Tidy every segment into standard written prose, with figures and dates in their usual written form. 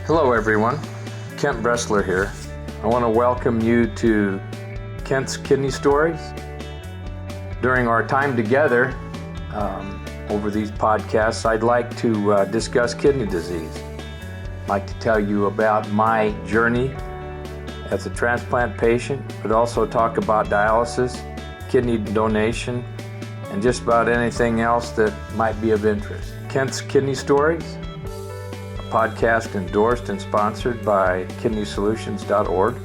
Hello everyone, Kent.Bressler here. I want to welcome you to Kent's Kidney Stories. During our time together over these podcasts, I'd like to discuss kidney disease. I'd like to tell you about my journey as a transplant patient, but also talk about dialysis, kidney donation, and just about anything else that might be of interest. Kent's Kidney Stories, podcast endorsed and sponsored by kidneysolutions.org.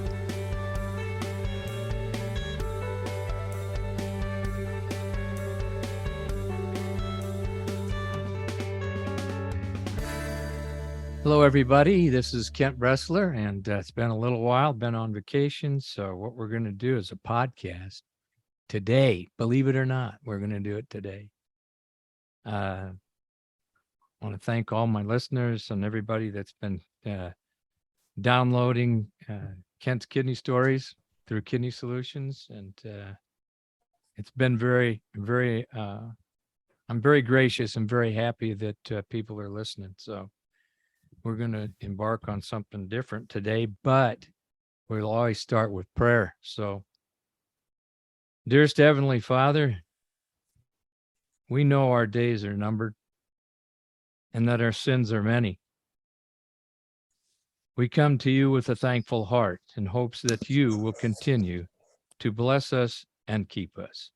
Hello, everybody. This is Kent.Bressler, and it's been a little while, been on vacation. So what we're going to do is a podcast today. Believe it or not, we're going to do it today. I want to thank all my listeners and everybody that's been downloading Kent's Kidney Stories through Kidney Solutions. And it's been very, I'm very gracious and very happy that people are listening. So we're going to embark on something different today, but we'll always start with prayer. So, dearest Heavenly Father, we know our days are numbered and that our sins are many. We come to you with a thankful heart in hopes that you will continue to bless us and keep us.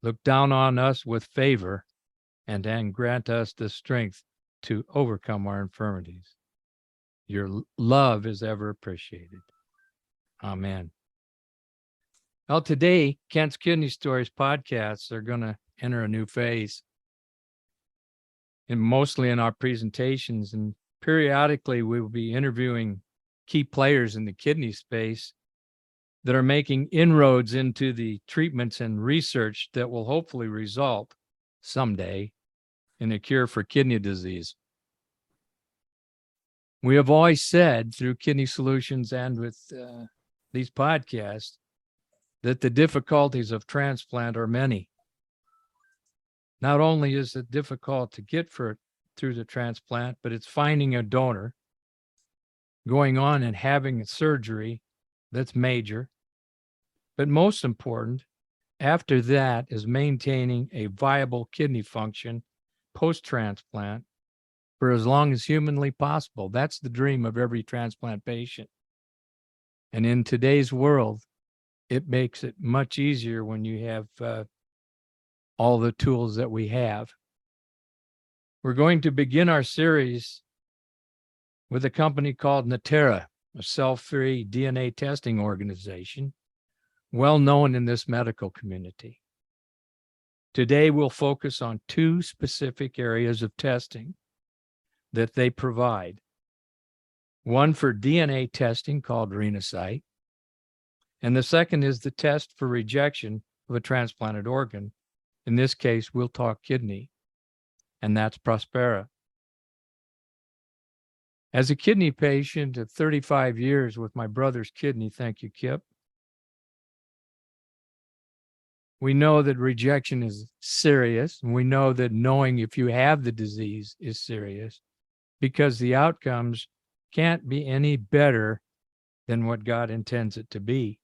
Look down on us with favor and grant us the strength to overcome our infirmities. Your love is ever appreciated. Amen. Well, today, Kent's Kidney Stories podcasts are going to enter a new phase, and mostly in our presentations, and periodically we will be interviewing key players in the kidney space that are making inroads into the treatments and research that will hopefully result someday in a cure for kidney disease. We have always said through Kidney Solutions and with these podcasts that the difficulties of transplant are many. Not only is it difficult to get through the transplant, but it's finding a donor, going on and having a surgery that's major. But most important, after that is maintaining a viable kidney function post-transplant for as long as humanly possible. That's the dream of every transplant patient. And in today's world, it makes it much easier when you have all the tools that we have. We're going to begin our series with a company called Natera, a cell-free DNA testing organization, well known in this medical community. Today, we'll focus on two specific areas of testing that they provide. One for DNA testing called Renasight, and the second is the test for rejection of a transplanted organ. In this case, we'll talk kidney, and that's Prospera. As a kidney patient of 35 years with my brother's kidney, thank you, Kip, we know that rejection is serious, and we know that knowing if you have the disease is serious because the outcomes can't be any better than what God intends it to be.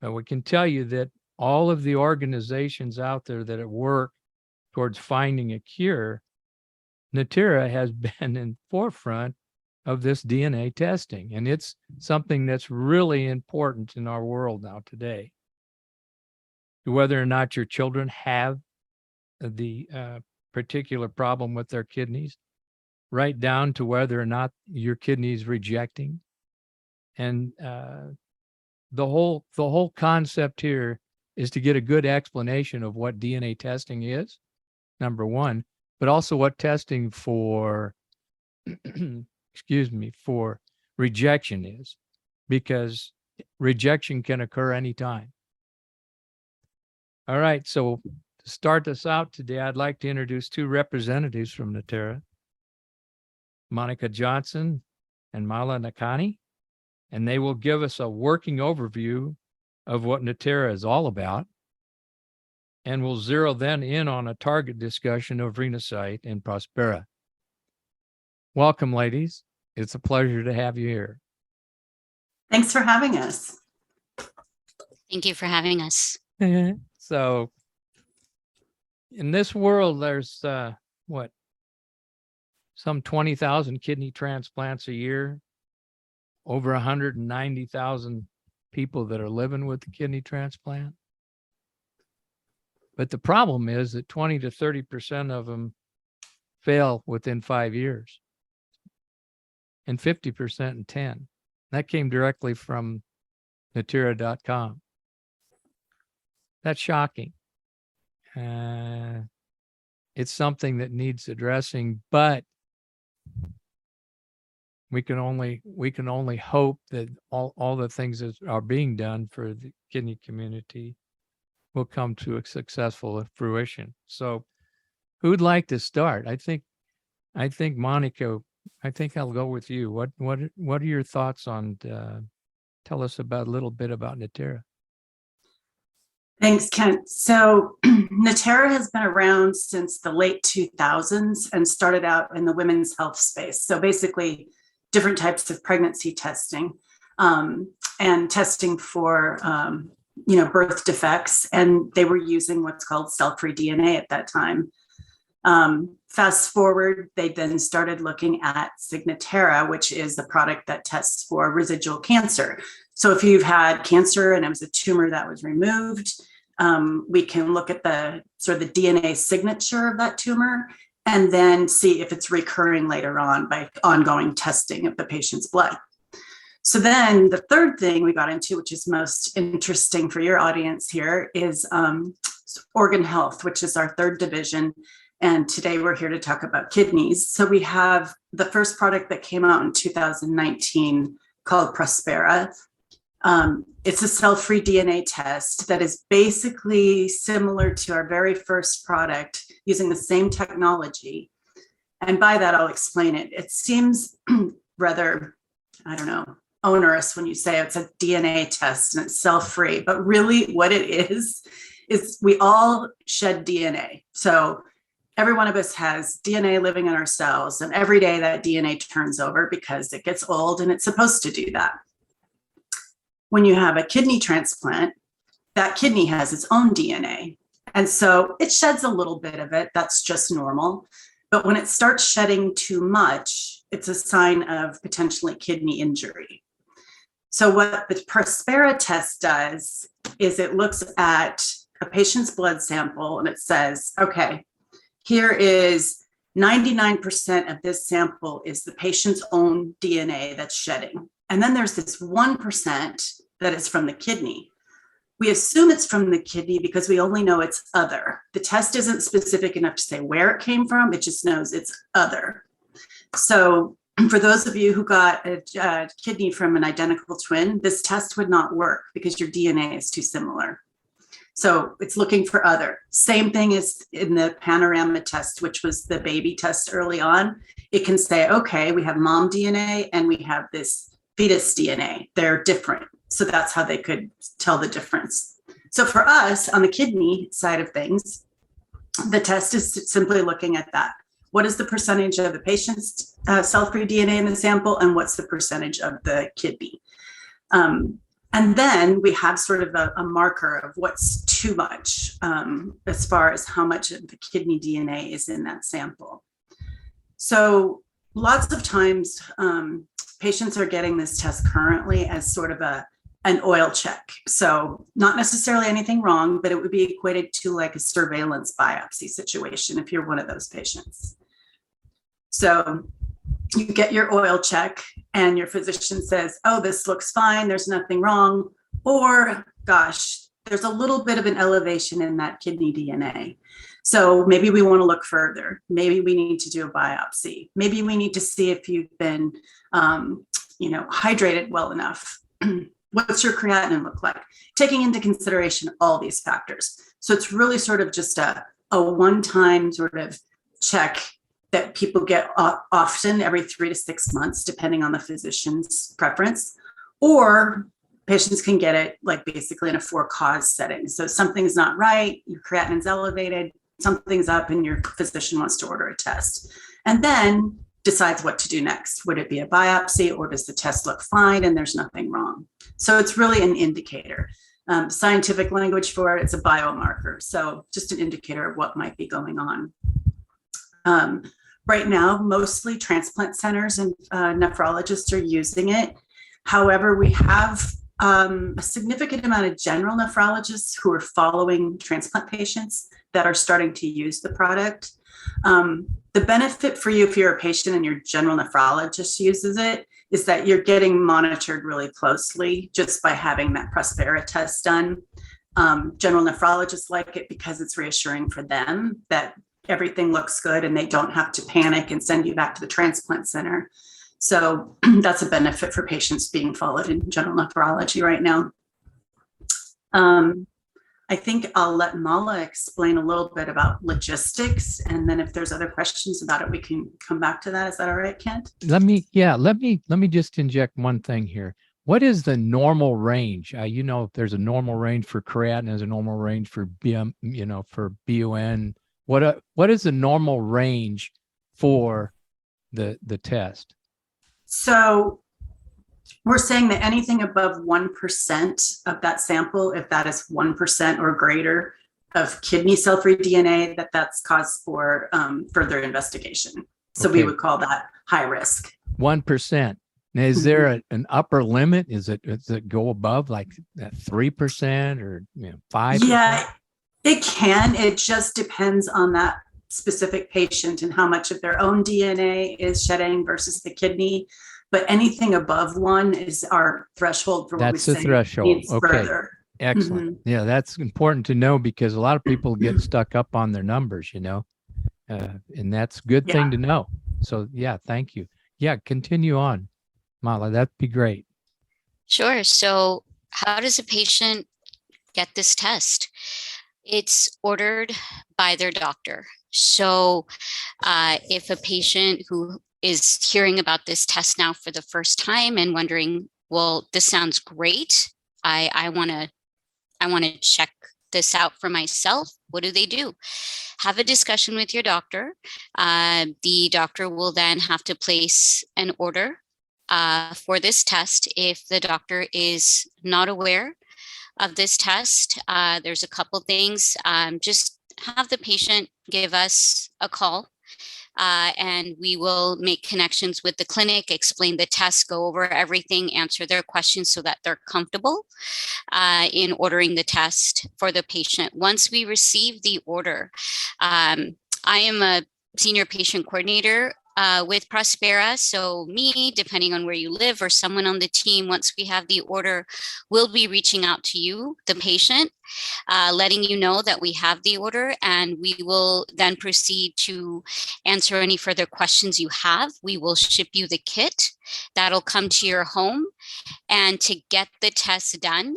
But we can tell you that all of the organizations out there that work towards finding a cure, Natera has been in forefront of this DNA testing, and it's something that's really important in our world now today. Whether or not your children have the particular problem with their kidneys, right down to whether or not your kidney is rejecting. And the whole concept here is to get a good explanation of what DNA testing is, number one, but also what testing for, for rejection is, because rejection can occur anytime. All right, so to start this out today, I'd like to introduce two representatives from Natera, Monica Johnson and Mala Nichani, and they will give us a working overview of what Natera is all about, and we'll zero then in on a target discussion of Renasight and Prospera. Welcome, ladies. It's a pleasure to have you here. Thanks for having us. Thank you for having us. So in this world, there's some 20,000 kidney transplants a year, over 190,000 people that are living with the kidney transplant. But the problem is that 20 to 30% of them fail within 5 years and 50% in 10. That came directly from Natera.com. That's shocking. It's something that needs addressing, but we can only hope that all the things that are being done for the kidney community will come to a successful fruition. So who'd like to start? I think Monica, I think I'll go with you. What are your thoughts on tell us a little bit about Natera? Thanks, Kent. So Natera has been around since the late 2000s and started out in the women's health space. So basically different types of pregnancy testing and testing for birth defects. And they were using what's called cell-free DNA at that time. Fast forward, they then started looking at Signatera, which is a product that tests for residual cancer. So if you've had cancer and it was a tumor that was removed, we can look at the sort of the DNA signature of that tumor and then see if it's recurring later on by ongoing testing of the patient's blood. So then the third thing we got into, which is most interesting for your audience here, is organ health, which is our third division. And today we're here to talk about kidneys. So we have the first product that came out in 2019 called Prospera. It's a cell-free DNA test that is basically similar to our very first product using the same technology. And by that, I'll explain it. It seems rather, onerous when you say it's a DNA test and it's self-free, but really what it is we all shed DNA. So every one of us has DNA living in our cells, and every day that DNA turns over because it gets old and it's supposed to do that. When you have a kidney transplant, that kidney has its own DNA. And so it sheds a little bit of it. That's just normal. But when it starts shedding too much, it's a sign of potentially kidney injury. So what the Prospera test does is it looks at a patient's blood sample and it says, okay, here is 99% of this sample is the patient's own DNA that's shedding. And then there's this 1% that is from the kidney. We assume it's from the kidney because we only know it's other. The test isn't specific enough to say where it came from. It just knows it's other. So for those of you who got a kidney from an identical twin, this test would not work because your DNA is too similar. So it's looking for other. Same thing as in the panorama test, which was the baby test early on. It can say, okay, we have mom DNA and we have this fetus DNA. They're different. So that's how they could tell the difference. So for us on the kidney side of things, the test is simply looking at that. What is the percentage of the patient's cell-free DNA in the sample, and what's the percentage of the kidney? And then we have sort of a marker of what's too much as far as how much of the kidney DNA is in that sample. So lots of times patients are getting this test currently as sort of an oil check. So not necessarily anything wrong, but it would be equated to like a surveillance biopsy situation if you're one of those patients. So you get your oil check and your physician says, oh, this looks fine, there's nothing wrong. Or, gosh, there's a little bit of an elevation in that kidney DNA. So maybe we want to look further. Maybe we need to do a biopsy. Maybe we need to see if you've been, hydrated well enough. What's your creatinine look like? Taking into consideration all these factors. So it's really sort of just a one-time sort of check that people get often every 3 to 6 months, depending on the physician's preference, or patients can get it like basically in a for-cause setting. So something's not right, your creatinine's elevated, something's up, and your physician wants to order a test. And then decides what to do next. Would it be a biopsy, or does the test look fine and there's nothing wrong? So it's really an indicator. Scientific language for it, it's a biomarker. So just an indicator of what might be going on. Right now, mostly transplant centers and nephrologists are using it. However, we have a significant amount of general nephrologists who are following transplant patients that are starting to use the product. The benefit for you if you're a patient and your general nephrologist uses it is that you're getting monitored really closely just by having that Prospera test done. General nephrologists like it because it's reassuring for them that everything looks good and they don't have to panic and send you back to the transplant center. So that's a benefit for patients being followed in general nephrology right now. I think I'll let Mala explain a little bit about logistics, and then if there's other questions about it, we can come back to that. Is that all right, Kent? Let me just inject one thing here. What is the normal range? If there's a normal range for creatinine, there's a normal range for for BUN. What is the normal range for the test? So we're saying that anything above 1% of that sample, if that is 1% or greater of kidney cell-free DNA, that's cause for further investigation. So we would call that high risk. 1%. Now, is there an upper limit? Does it go above like that 3% or 5%? Yeah, it can. It just depends on that specific patient and how much of their own DNA is shedding versus the kidney. But anything above 1 is our threshold for what we say. That's the threshold. Needs Okay. further. Excellent. Yeah, that's important to know because a lot of people get stuck up on their numbers, and that's a good thing to know. So yeah, thank you. Yeah, continue on, Mala. That'd be great. Sure. So how does a patient get this test? It's ordered by their doctor. So if a patient who is hearing about this test now for the first time and wondering, well, this sounds great. I want to check this out for myself. What do? Have a discussion with your doctor. The doctor will then have to place an order for this test. If the doctor is not aware of this test, there's a couple things. Just have the patient give us a call. And we will make connections with the clinic, explain the test, go over everything, answer their questions so that they're comfortable in ordering the test for the patient. Once we receive the order, I am a senior patient coordinator with Prospera. So me, depending on where you live, or someone on the team, once we have the order, we'll be reaching out to you, the patient, letting you know that we have the order, and we will then proceed to answer any further questions you have. We will ship you the kit that'll come to your home. And to get the test done,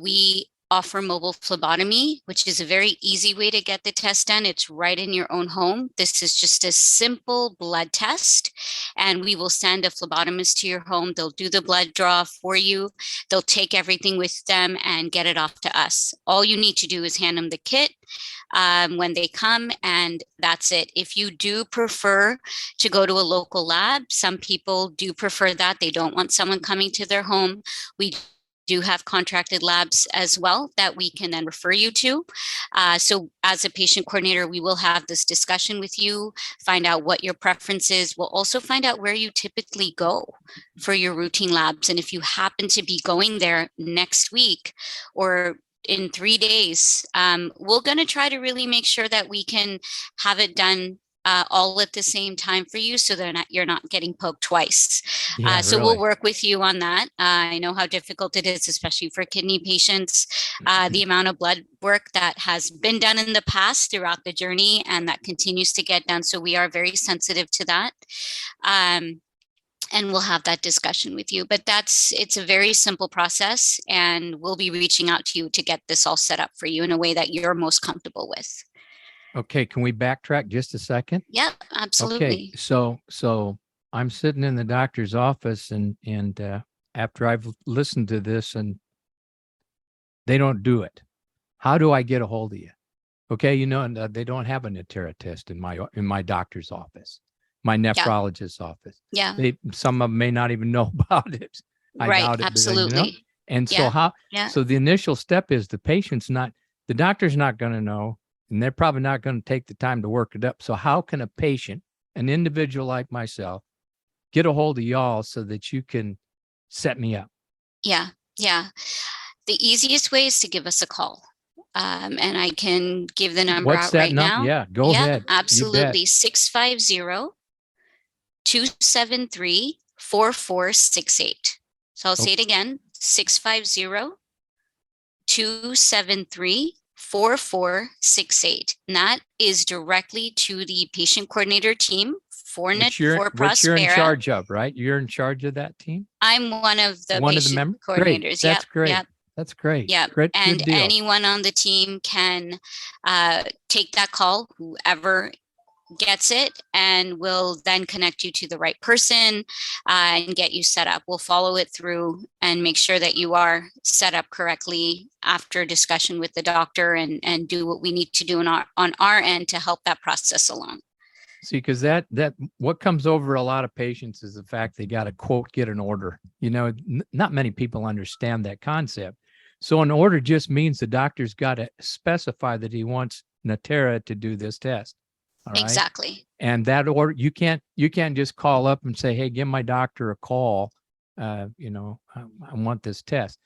we offer mobile phlebotomy, which is a very easy way to get the test done. It's right in your own home. This is just a simple blood test, and we will send a phlebotomist to your home. They'll do the blood draw for you. They'll take everything with them and get it off to us. All you need to do is hand them the kit when they come, and that's it. If you do prefer to go to a local lab, some people do prefer that. They don't want someone coming to their home. We do have contracted labs as well that we can then refer you to. So as a patient coordinator, we will have this discussion with you, find out what your preference is. We'll also find out where you typically go for your routine labs. And if you happen to be going there next week or in 3 days, we're going to try to really make sure that we can have it done all at the same time for you, so that you're not getting poked twice. So we'll work with you on that. I know how difficult it is, especially for kidney patients, the amount of blood work that has been done in the past throughout the journey and that continues to get done. So we are very sensitive to that. And we'll have that discussion with you. But it's a very simple process, and we'll be reaching out to you to get this all set up for you in a way that you're most comfortable with. Okay, can we backtrack just a second? Yeah, absolutely. Okay, so I'm sitting in the doctor's office, and after I've listened to this, and they don't do it. How do I get a hold of you? Okay, and they don't have a Natera test in my doctor's office. my nephrologist's office. Yeah. Some of them may not even know about it. I Right. doubt it. Absolutely. And Yeah, so yeah. so the initial step is the doctor's not going to know, and they're probably not going to take the time to work it up. So how can a patient, an individual like myself, get a hold of y'all so that you can set me up? Yeah. Yeah. The easiest way is to give us a call. And I can give the number What's out that right number? now. Yeah, go ahead. You bet. Absolutely. 650-273-4468. So I'll say it again, 650-273-4468. And that is directly to the patient coordinator team for Which you're in Prospera. charge of, right? You're in charge of that team? I'm one of the patient members? coordinators. Great. That's great. Yep. That's great. Yeah. Good And deal. anyone on the team can take that call, whoever gets it, and we'll then connect you to the right person and get you set up. We'll follow it through and make sure that you are set up correctly after discussion with the doctor, and do what we need to do on our end to help that process along. See, because that what comes over a lot of patients is the fact they got to quote get an order. Not many people understand that concept. So an order just means the doctor's got to specify that he wants Natera to do this test. All right? Exactly. And that order, you can't just call up and say, hey, give my doctor a call. I want this test.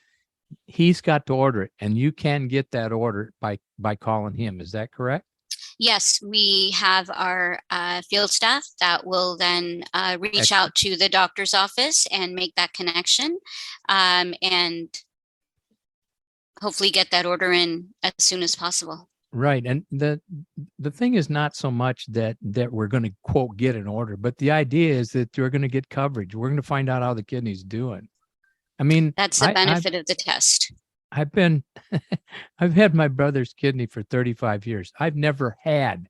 He's got to order it, and you can get that order by calling him. Is that correct? Yes, we have our field staff that will then reach out to the doctor's office and make that connection, and hopefully get that order in as soon as possible. Right. And the thing is not so much that we're going to quote get an order, but the idea is that you're going to get coverage. We're going to find out how the kidney's doing. I mean, that's the benefit of the test. I've had my brother's kidney for 35 years. I've never had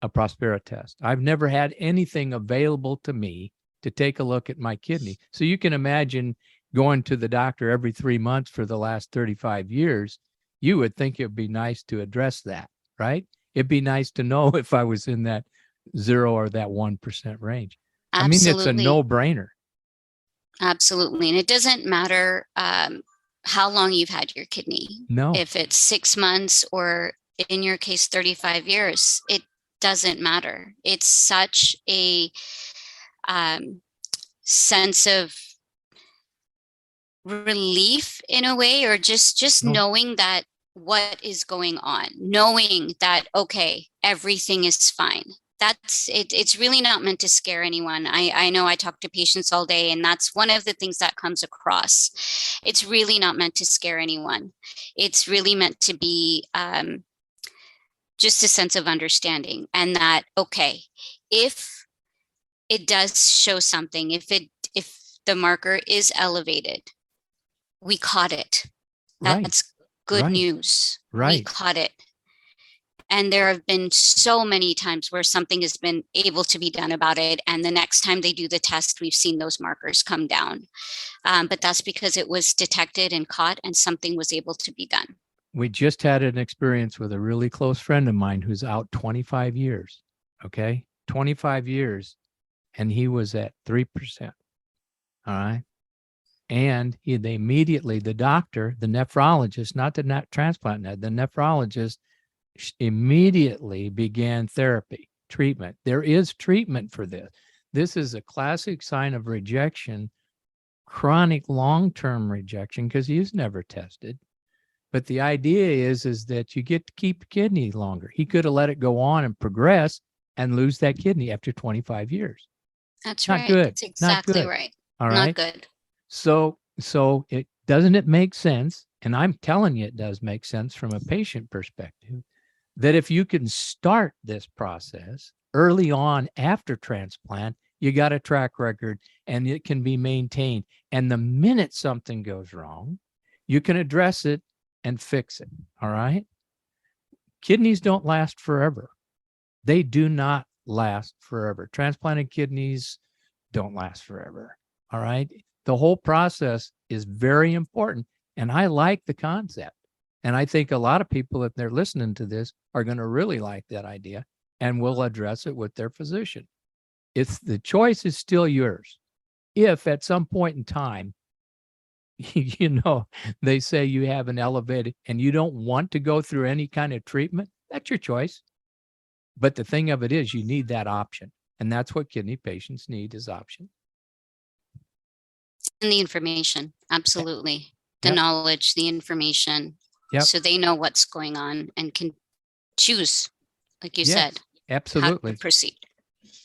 a Prospera test. I've never had anything available to me to take a look at my kidney. So you can imagine going to the doctor every 3 months for the last 35 years. You would think it would be nice to address that, right? It'd be nice to know if I was in that 0 or that 1% range. Absolutely. I mean, it's a no-brainer. Absolutely. And it doesn't matter how long you've had your kidney. No. If it's 6 months or in your case, 35 years, it doesn't matter. It's such a sense of relief in a way, or just knowing that what is going on, knowing that, okay, everything is fine. That's it. It's really not meant to scare anyone. I know I talk to patients all day, and that's one of the things that comes across. It's really not meant to scare anyone. It's really meant to be just a sense of understanding, and that, okay, if it does show something, if the marker is elevated, we caught it. That's good news. Right. We caught it. And there have been so many times where something has been able to be done about it. And the next time they do the test, we've seen those markers come down. But that's because it was detected and caught, and something was able to be done. We just had an experience with a really close friend of mine who's out 25 years. Okay. 25 years. And he was at 3%. All right. And they immediately, the doctor, the nephrologist, not the transplant, the nephrologist immediately began therapy, treatment. There is treatment for this. This is a classic sign of rejection, chronic long-term rejection, because he's never tested. But the idea is that you get to keep the kidney longer. He could have let it go on and progress and lose that kidney after 25 years. That's not right. good. That's exactly not good. right. All right. Not good. So doesn't it make sense? And I'm telling you, it does make sense from a patient perspective, that if you can start this process early on after transplant, you got a track record and it can be maintained. And the minute something goes wrong, you can address it and fix it. All right. Kidneys don't last forever. They do not last forever. Transplanted kidneys don't last forever. All right. The whole process is very important. And I like the concept. And I think a lot of people, if they're listening to this, are going to really like that idea and will address it with their physician. the choice is still yours. If at some point in time, they say you have an elevated and you don't want to go through any kind of treatment, that's your choice. But the thing of it is, you need that option. And that's what kidney patients need, is option. And the information, absolutely. The Yep. knowledge, the information. Yep. So they know what's going on and can choose, like you Yes, said, how absolutely. to proceed.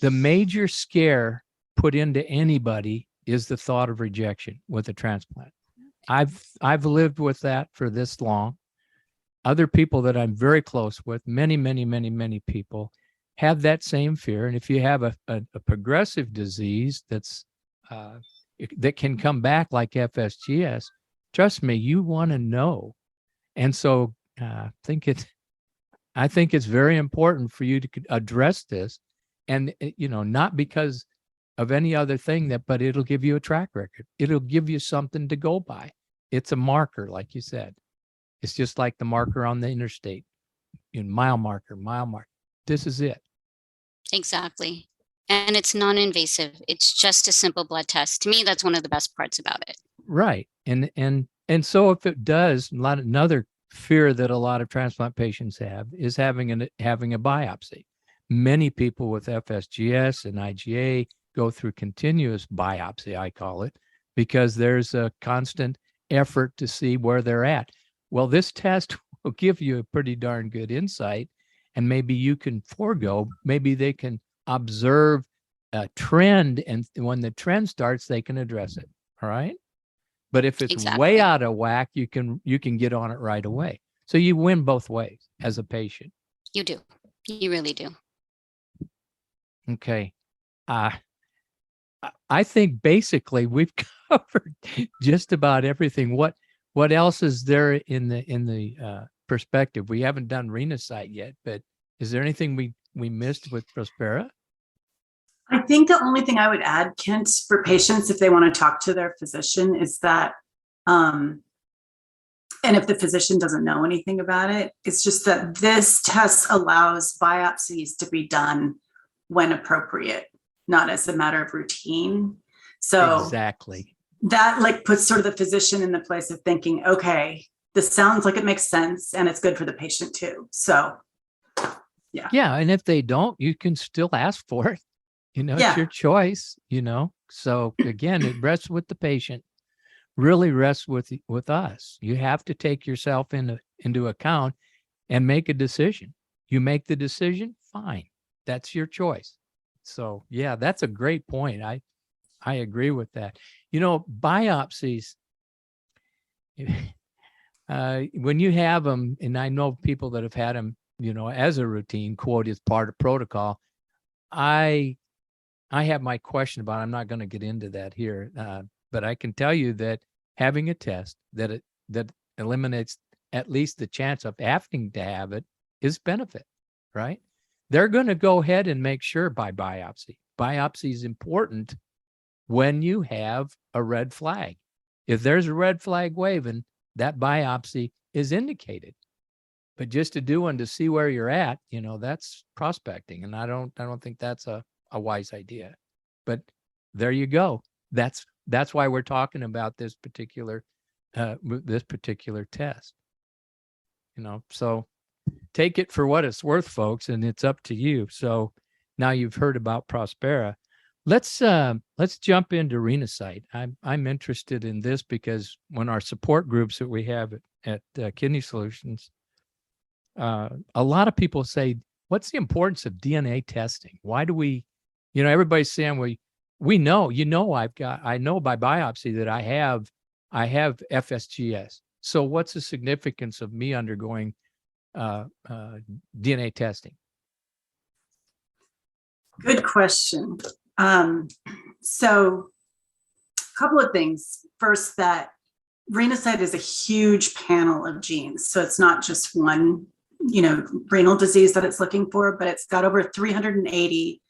The major scare put into anybody is the thought of rejection with a transplant. I've lived with that for this long. Other people that I'm very close with, many people, have that same fear. And if you have a progressive disease that's that can come back like FSGS, trust me, you want to know. And so I think it's very important for you to address this, and not because of any other thing but it'll give you a track record. It'll give you something to go by. It's a marker, like you said. It's just like the marker on the interstate, mile marker. This is it. Exactly. And it's non-invasive. It's just a simple blood test. To me, that's one of the best parts about it. Right. And so if it does, another fear that a lot of transplant patients have is having a biopsy. Many people with FSGS and IgA go through continuous biopsy, I call it, because there's a constant effort to see where they're at. Well, this test will give you a pretty darn good insight, and maybe you can forego, maybe they can observe a trend, and when the trend starts, they can address it. All right. But if it's Exactly. way out of whack, you can get on it right away. So you win both ways as a patient. You do. You really do. Okay. I think basically we've covered just about everything. What else is there in the perspective? We haven't done Renasight yet, but is there anything we missed with Prospera? I think the only thing I would add, Kent, for patients, if they want to talk to their physician, is that, and if the physician doesn't know anything about it, it's just that this test allows biopsies to be done when appropriate, not as a matter of routine. So exactly, that puts sort of the physician in the place of thinking, okay, this sounds like it makes sense and it's good for the patient too. So yeah. And if they don't, you can still ask for it. It's your choice, So again, it rests with the patient, really rests with us. You have to take yourself into account and make a decision. You make the decision, fine. That's your choice. So yeah, that's a great point. I agree with that. Biopsies, when you have them, and I know people that have had them, as a routine, quote, as part of protocol, I have my question about it. I'm not going to get into that here, but I can tell you that having a test that eliminates at least the chance of having to have it is benefit, right? They're going to go ahead and make sure by biopsy. Biopsy is important when you have a red flag. If there's a red flag waving, that biopsy is indicated. But just to do one to see where you're at, that's prospecting, and I don't think that's a wise idea. But there you go. That's why we're talking about this particular test. So take it for what it's worth, folks, and it's up to you. So now you've heard about Prospera. Let's jump into Renasight. I'm interested in this because when our support groups that we have at Kidney Solutions, a lot of people say, what's the importance of DNA testing? Why do we, everybody's saying, we know, I know by biopsy that I have FSGS. So what's the significance of me undergoing DNA testing? Good question. So a couple of things. First, that Renasight is a huge panel of genes. So it's not just one, renal disease that it's looking for, but it's got over 380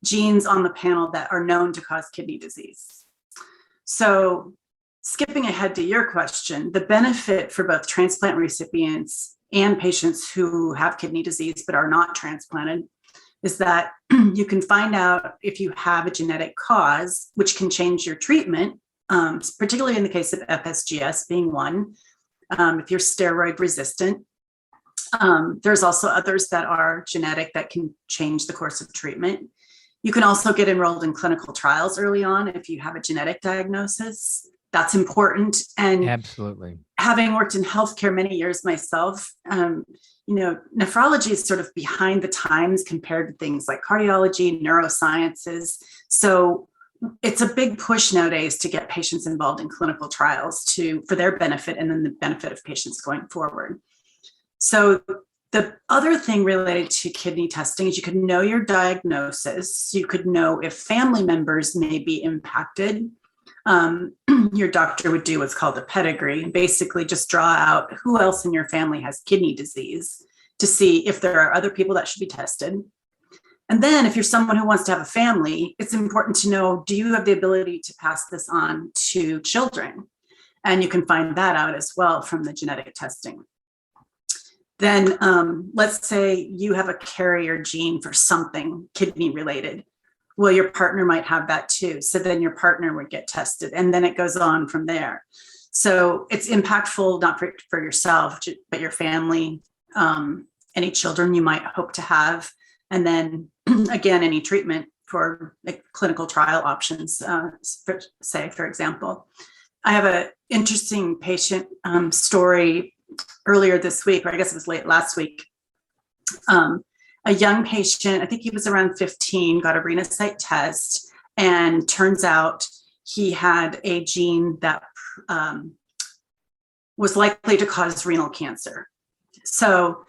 genes on the panel that are known to cause kidney disease. So skipping ahead to your question, the benefit for both transplant recipients and patients who have kidney disease but are not transplanted is that you can find out if you have a genetic cause, which can change your treatment, particularly in the case of FSGS being one, if you're steroid resistant. There's also others that are genetic that can change the course of treatment. You can also get enrolled in clinical trials early on if you have a genetic diagnosis. That's important. And Absolutely. having worked in healthcare many years myself, nephrology is sort of behind the times compared to things like cardiology, neurosciences. So it's a big push nowadays to get patients involved in clinical trials for their benefit and then the benefit of patients going forward. So the other thing related to kidney testing is you could know your diagnosis. You could know if family members may be impacted. Your doctor would do what's called a pedigree, basically just draw out who else in your family has kidney disease to see if there are other people that should be tested. And then if you're someone who wants to have a family, it's important to know, do you have the ability to pass this on to children? And you can find that out as well from the genetic testing. Then let's say you have a carrier gene for something kidney related. Well, your partner might have that too. So then your partner would get tested and then it goes on from there. So it's impactful, not for yourself, but your family, any children you might hope to have. And then again, any treatment for clinical trial options, for example. I have an interesting patient story earlier this week, or I guess it was late last week. A young patient, I think he was around 15, got a Renasight test, and turns out he had a gene that was likely to cause renal cancer. So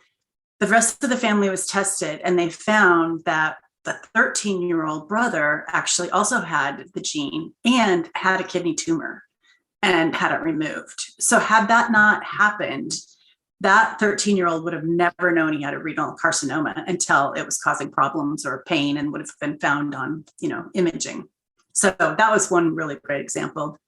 the rest of the family was tested, and they found that the 13-year-old brother actually also had the gene and had a kidney tumor and had it removed. So had that not happened, that 13-year-old would have never known he had a renal carcinoma until it was causing problems or pain and would have been found on, imaging. So that was one really great example.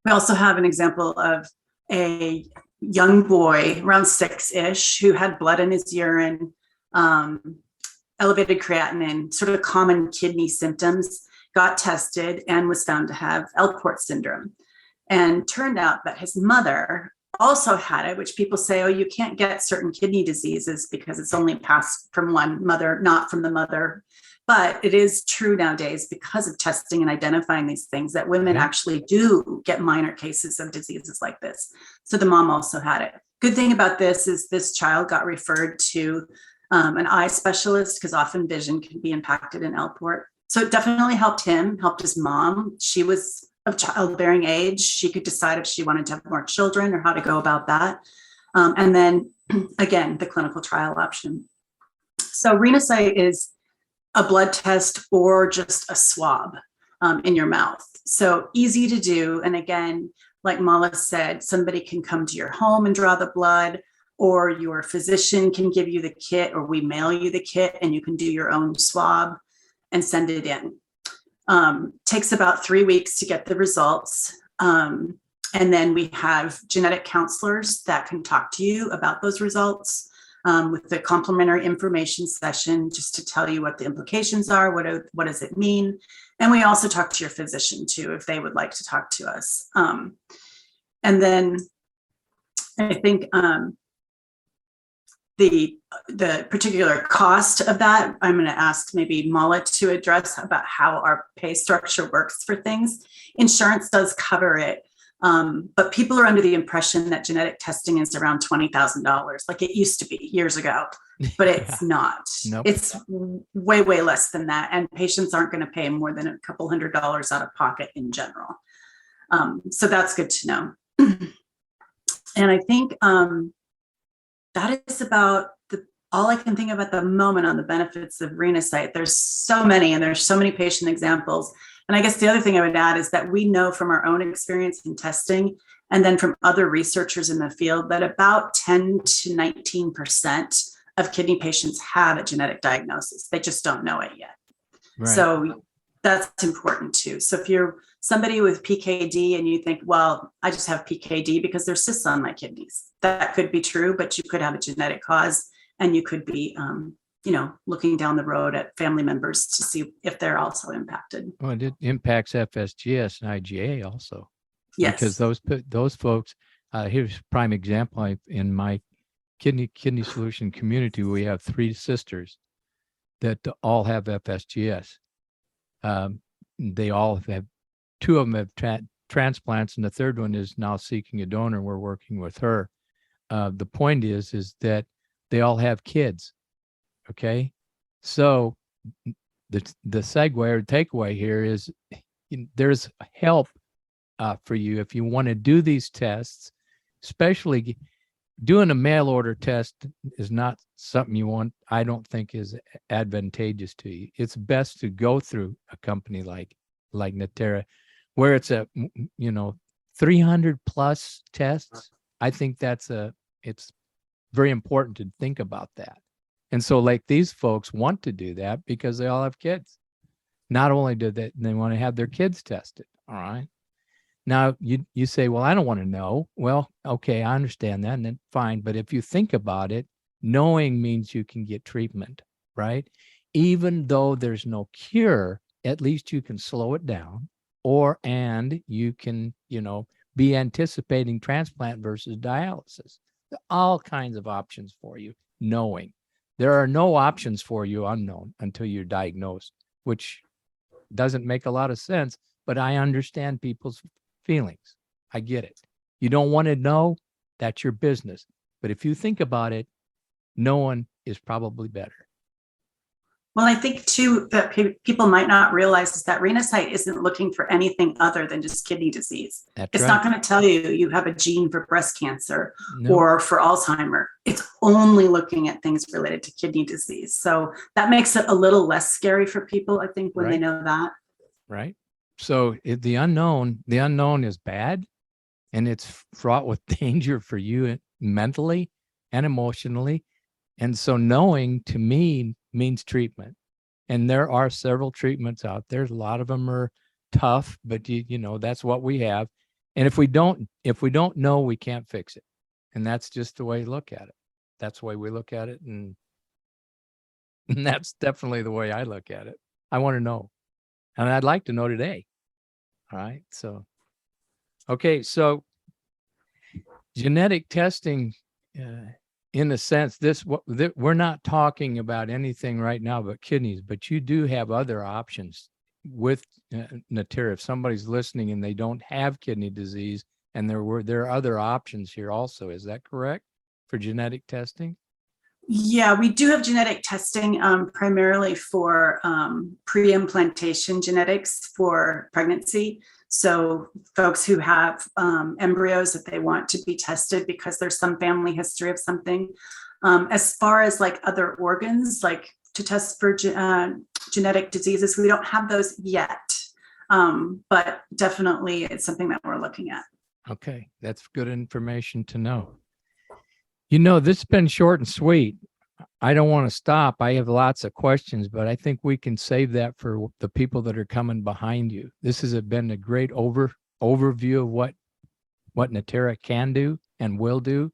We also have an example of a young boy around 6-ish who had blood in his urine, elevated creatinine, sort of common kidney symptoms, got tested and was found to have Alport syndrome. And turned out that his mother also had it, which people say, oh, you can't get certain kidney diseases because it's only passed from one mother, not from the mother. But it is true nowadays because of testing and identifying these things that women actually do get minor cases of diseases like this. So the mom also had it. Good thing about this is this child got referred to an eye specialist because often vision can be impacted in Alport. So it definitely helped him, helped his mom. She was of childbearing age. She could decide if she wanted to have more children or how to go about that. And then again, the clinical trial option. So Renasight is a blood test or just a swab in your mouth. So easy to do. And again, like Mala said, somebody can come to your home and draw the blood, or your physician can give you the kit, or we mail you the kit and you can do your own swab and send it in. Takes about 3 weeks to get the results. And then we have genetic counselors that can talk to you about those results with the complimentary information session, just to tell you what the implications are, what does it mean. And we also talk to your physician too, if they would like to talk to us. And then I think the particular cost of that, I'm going to ask maybe Mala to address about how our pay structure works for things. Insurance does cover it, but people are under the impression that genetic testing is around $20,000, like it used to be years ago, but it's not. Nope. It's way, way less than that. And patients aren't going to pay more than a couple $100s out of pocket in general. So that's good to know. And I think that is about all I can think of at the moment on the benefits of Renasight. There's so many, and there's so many patient examples. And I guess the other thing I would add is that we know from our own experience in testing, and then from other researchers in the field, that about 10 to 19% of kidney patients have a genetic diagnosis. They just don't know it yet. Right. So that's important too. So if you're somebody with PKD and you think, well, I just have PKD because there's cysts on my kidneys, that could be true, but you could have a genetic cause and you could be looking down the road at family members to see if they're also impacted. Well, it impacts FSGS and IgA also. Yes. Because those folks, here's a prime example. In my kidney solution community, we have 3 sisters that all have FSGS. They all have, 2 of them have transplants, and the third one is now seeking a donor. We're working with her. The point is that they all have kids. Okay, so the segue or takeaway here is there's help for you if you want to do these tests. Especially doing a mail order test is not something you want, I don't think, is advantageous to you. It's best to go through a company like Natera, where it's 300 plus tests. I think it's very important to think about that. And so like these folks want to do that because they all have kids. Not only do they want to have their kids tested. All right. Now you say, well, I don't want to know. Well, okay, I understand that, and then fine. But if you think about it, knowing means you can get treatment, right? Even though there's no cure, at least you can slow it down, and you can, be anticipating transplant versus dialysis. There are all kinds of options for you, knowing. There are no options for you unknown until you're diagnosed, which doesn't make a lot of sense, but I understand people's feelings. I get it. You don't want to know, that's your business. But if you think about it, knowing is probably better. Well, I think too that people might not realize is that Renasight isn't looking for anything other than just kidney disease. It's not going to tell you have a gene for breast cancer or for Alzheimer. It's only looking at things related to kidney disease. So that makes it a little less scary for people, I think, when they know that. Right. So the unknown is bad, and it's fraught with danger for you mentally and emotionally. And so knowing to me means treatment. And there are several treatments out there. A lot of them are tough, but that's what we have. And if we don't know, we can't fix it. And that's just the way you look at it. That's the way we look at it. And that's definitely the way I look at it. I want to know. And I'd like to know today. All right. So, okay. So genetic testing, in a sense, we're not talking about anything right now but kidneys, but you do have other options with Natera. If somebody's listening and they don't have kidney disease, and there are other options here also. Is that correct for genetic testing? Yeah, we do have genetic testing primarily for pre-implantation genetics for pregnancy. So folks who have embryos that they want to be tested because there's some family history of something. As far as like other organs, like to test for genetic diseases, we don't have those yet, but definitely it's something that we're looking at. Okay, that's good information to know. This has been short and sweet. I don't want to stop. I have lots of questions, but I think we can save that for the people that are coming behind you. This has been a great overview of what Natera can do and will do.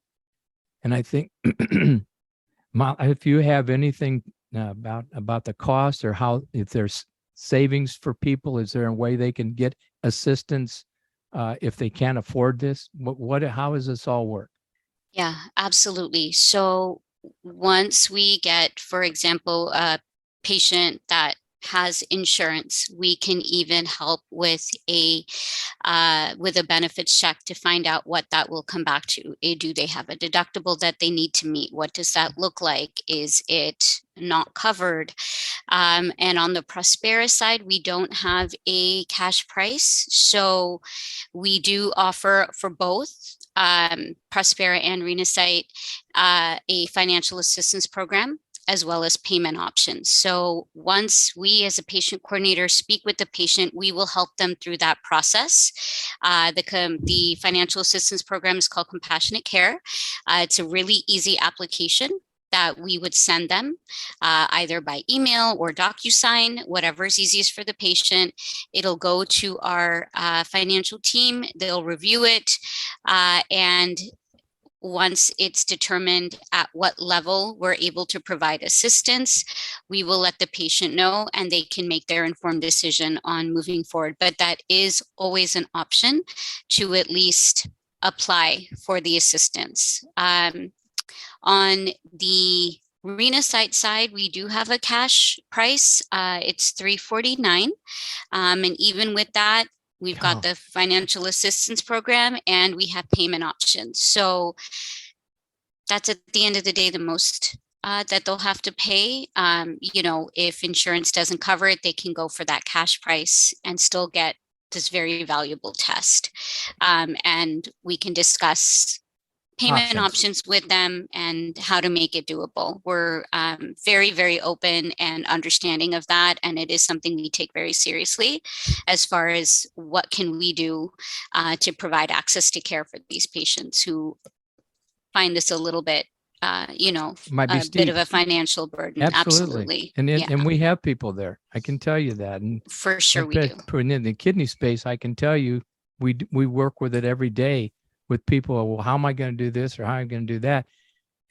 And I think if you have anything about the cost or if there's savings for people, is there a way they can get assistance if they can't afford this? How does this all work? Yeah, absolutely. So once we get, for example, a patient that has insurance, we can even help with a benefits check to find out what that will come back to. Do they have a deductible that they need to meet? What does that look like? Is it not covered? And on the Prospera side, we don't have a cash price. So we do offer for both Prospera and Renasight a financial assistance program, as well as payment options. So once we as a patient coordinator speak with the patient, we will help them through that process. The financial assistance program is called Compassionate Care. It's a really easy application that we would send them either by email or DocuSign, whatever is easiest for the patient. It'll go to our financial team. They'll review it, and once it's determined at what level we're able to provide assistance, we will let the patient know and they can make their informed decision on moving forward. But that is always an option to at least apply for the assistance. On the Renasight side, we do have a cash price. It's $349. And even with that, we've got the financial assistance program and we have payment options. So that's at the end of the day, the most that they'll have to pay. If insurance doesn't cover it, they can go for that cash price and still get this very valuable test. And we can discuss payment options with them and how to make it doable. We're very, very open and understanding of that. And it is something we take very seriously as far as what can we do to provide access to care for these patients who find this a little bit, Might be a steep. bit of a financial burden. Absolutely. And we have people there. I can tell you that. And for sure we do. Putting in the kidney space, I can tell you, we work with it every day with people. Well, how am I going to do this or how am I going to do that?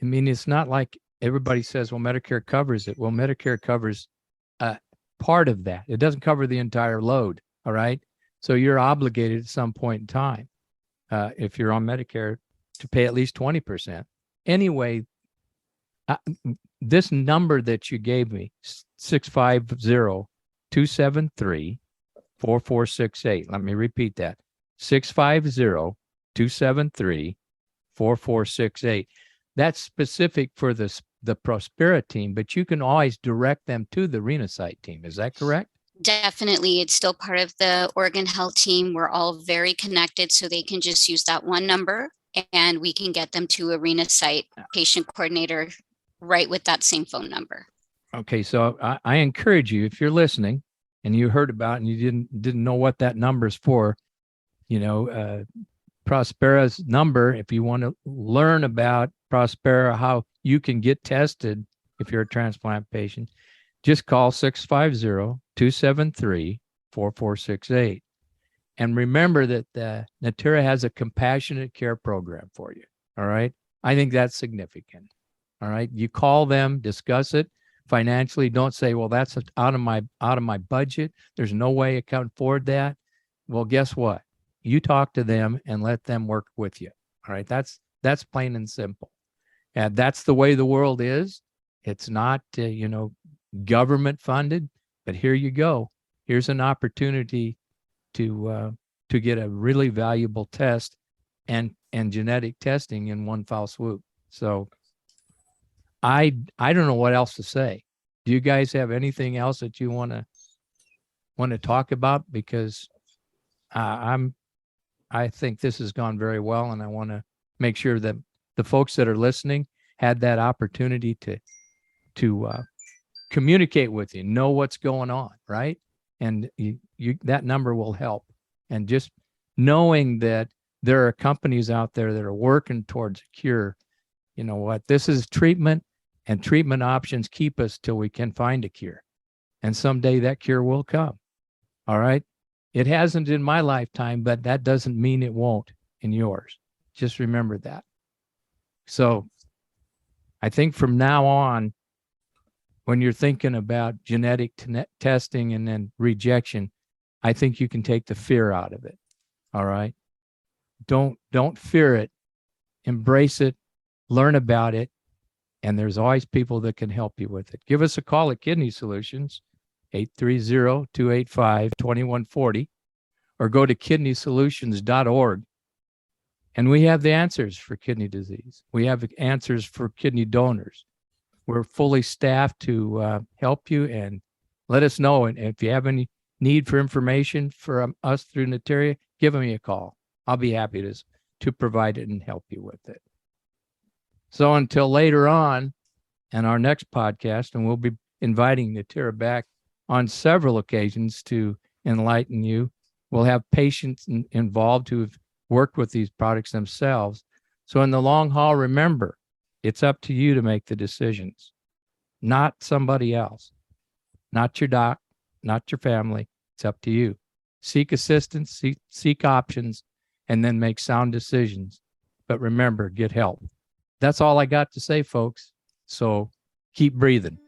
I mean, it's not like everybody says, well, Medicare covers it. Well, Medicare covers part of that. It doesn't cover the entire load. All right. So you're obligated at some point in time, if you're on Medicare, to pay at least 20%. Anyway, this number that you gave me, 650-273-4468. Let me repeat that. 650-273-4468. That's specific for the Prospera team, but you can always direct them to the Renasight team. Is that correct? Definitely. It's still part of the Oregon Health team. We're all very connected, so they can just use that one number and we can get them to a Renasight patient coordinator right with that same phone number. Okay, so I encourage you, if you're listening and you heard about it and you didn't know what that number is for, Prospera's number, if you want to learn about Prospera, how you can get tested if you're a transplant patient, just call 650-273-4468. And remember that Natera has a compassionate care program for you. All right. I think that's significant. All right. You call them, discuss it financially. Don't say, well, that's out of my budget. There's no way I can afford that. Well, guess what? You talk to them and let them work with you. All right. That's plain and simple. And that's the way the world is. It's not, government funded, but here you go. Here's an opportunity to get a really valuable test and genetic testing in one foul swoop. So I don't know what else to say. Do you guys have anything else that you want to talk about? Because I think this has gone very well, and I want to make sure that the folks that are listening had that opportunity to communicate with you, know what's going on, right? And you that number will help. And just knowing that there are companies out there that are working towards a cure. You know what? This is treatment, and treatment options keep us till we can find a cure. And someday that cure will come. All right. It hasn't in my lifetime, but that doesn't mean it won't in yours. Just remember that. So I think from now on, when you're thinking about genetic testing and then rejection, I think you can take the fear out of it. All right. Don't fear it. Embrace it. Learn about it. And there's always people that can help you with it. Give us a call at Kidney Solutions, 830-285-2140, or go to kidneysolutions.org. And we have the answers for kidney disease. We have answers for kidney donors. We're fully staffed to help you, and let us know. And if you have any need for information from us through Natera, give me a call. I'll be happy to provide it and help you with it. So until later on in our next podcast, and we'll be inviting Natera back on several occasions to enlighten you. We'll have patients involved who have worked with these products themselves. So in the long haul, remember, it's up to you to make the decisions, not somebody else, not your doc, not your family. It's up to you. Seek assistance, seek options, and then make sound decisions. but remember, get help. That's all I got to say, folks. So keep breathing.